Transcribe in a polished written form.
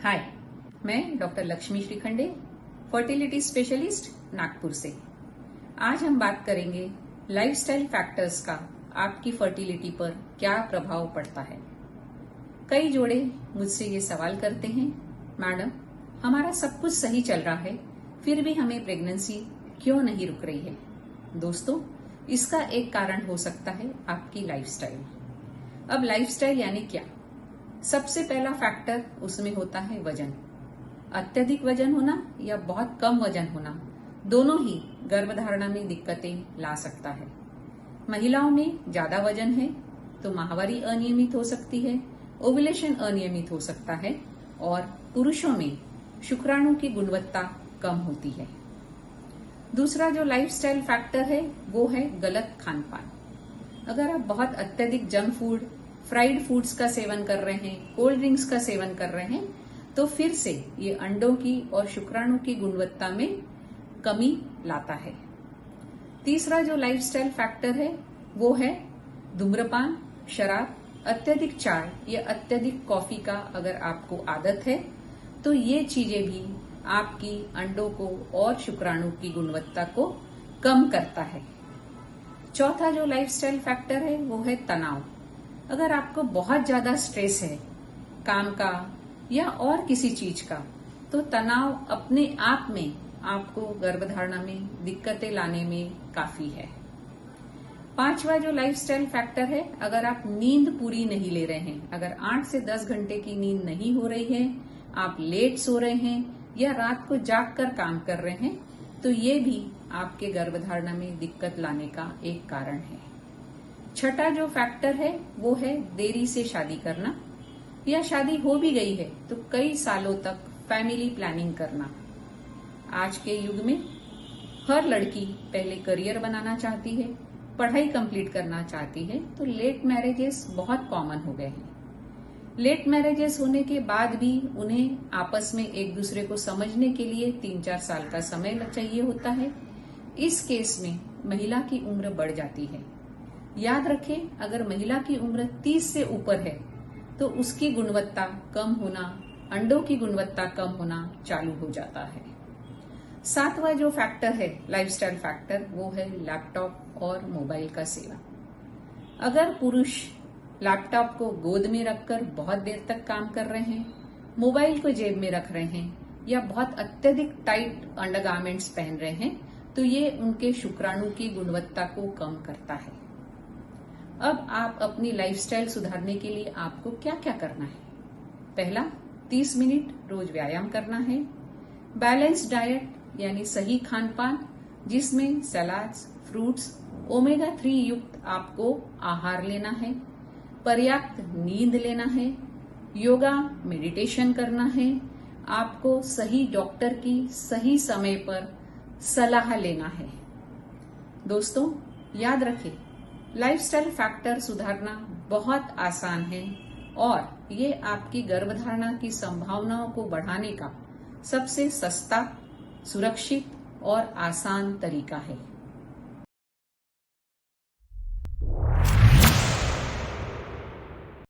हाय, मैं doctor Lakshmi Shrikhande, fertility specialist Nagpur से। आज हम बात करेंगे लाइफस्टाइल फैक्टर्स का आपकी फर्टिलिटी पर क्या प्रभाव पड़ता है। कई जोड़े मुझसे ये सवाल करते हैं, मैडम हमारा सब कुछ सही चल रहा है, फिर भी हमें प्रेगनेंसी क्यों नहीं रुक रही है। दोस्तों, इसका एक कारण हो सकता है आपकी लाइफस्टाइल। अब लाइफस्टाइल यानी क्या? सबसे पहला फैक्टर उसमें होता है वजन। अत्यधिक वजन होना या बहुत कम वजन होना, दोनों ही गर्भधारणा में दिक्कतें ला सकता है। महिलाओं में ज्यादा वजन है तो माहवारी अनियमित हो सकती है, ओव्यूलेशन अनियमित हो सकता है, और पुरुषों में शुक्राणु की गुणवत्ता कम होती है। दूसरा जो लाइफस्टाइल फैक्टर है वो है गलत खान पान। अगर आप बहुत अत्यधिक जंक फूड, फ्राइड फूड्स का सेवन कर रहे हैं, कोल्ड ड्रिंक्स का सेवन कर रहे हैं, तो फिर से ये अंडों की और शुक्राणु की गुणवत्ता में कमी लाता है। तीसरा जो लाइफस्टाइल फैक्टर है वो है धूम्रपान, शराब, अत्यधिक चाय या अत्यधिक कॉफी का अगर आपको आदत है तो ये चीजें भी आपकी अंडों को और शुक्राणु की गुणवत्ता को कम करता है। चौथा जो लाइफस्टाइल फैक्टर है वो है तनाव। अगर आपको बहुत ज्यादा स्ट्रेस है काम का या और किसी चीज का, तो तनाव अपने आप में आपको गर्भधारणा में दिक्कतें लाने में काफी है। पांचवा जो लाइफस्टाइल फैक्टर है, अगर आप नींद पूरी नहीं ले रहे हैं, अगर 8 से 10 घंटे की नींद नहीं हो रही है, आप लेट सो रहे हैं या रात को जाग कर काम कर रहे हैं, तो ये भी आपके गर्भधारणा में दिक्कत लाने का एक कारण है। छठा जो फैक्टर है वो है देरी से शादी करना, या शादी हो भी गई है तो कई सालों तक फैमिली प्लानिंग करना। आज के युग में हर लड़की पहले करियर बनाना चाहती है, पढ़ाई कंप्लीट करना चाहती है, तो लेट मैरिजेस बहुत कॉमन हो गए हैं। लेट मैरिजेस होने के बाद भी उन्हें आपस में एक दूसरे को समझने के लिए 3-4 साल का समय चाहिए होता है। इस केस में महिला की उम्र बढ़ जाती है। याद रखें, अगर महिला की उम्र 30 से ऊपर है तो उसकी गुणवत्ता कम होना, अंडों की गुणवत्ता कम होना चालू हो जाता है। सातवां जो फैक्टर है लाइफस्टाइल फैक्टर वो है लैपटॉप और मोबाइल का सेवन। अगर पुरुष लैपटॉप को गोद में रखकर बहुत देर तक काम कर रहे हैं, मोबाइल को जेब में रख रहे हैं या बहुत अत्यधिक टाइट अंडरगारमेंट्स पहन रहे हैं, तो ये उनके शुक्राणु की गुणवत्ता को कम करता है। अब आप अपनी लाइफस्टाइल सुधारने के लिए आपको क्या क्या करना है? पहला, 30 मिनट रोज व्यायाम करना है। बैलेंस डाइट यानी सही खान पान, जिसमें सलाड्स, फ्रूट्स, ओमेगा 3 युक्त आपको आहार लेना है। पर्याप्त नींद लेना है। योगा, मेडिटेशन करना है। आपको सही डॉक्टर की सही समय पर सलाह लेना है। दोस्तों, याद रखें, लाइफस्टाइल फैक्टर सुधारना बहुत आसान है और ये आपकी गर्भधारणा की संभावनाओं को बढ़ाने का सबसे सस्ता, सुरक्षित और आसान तरीका है।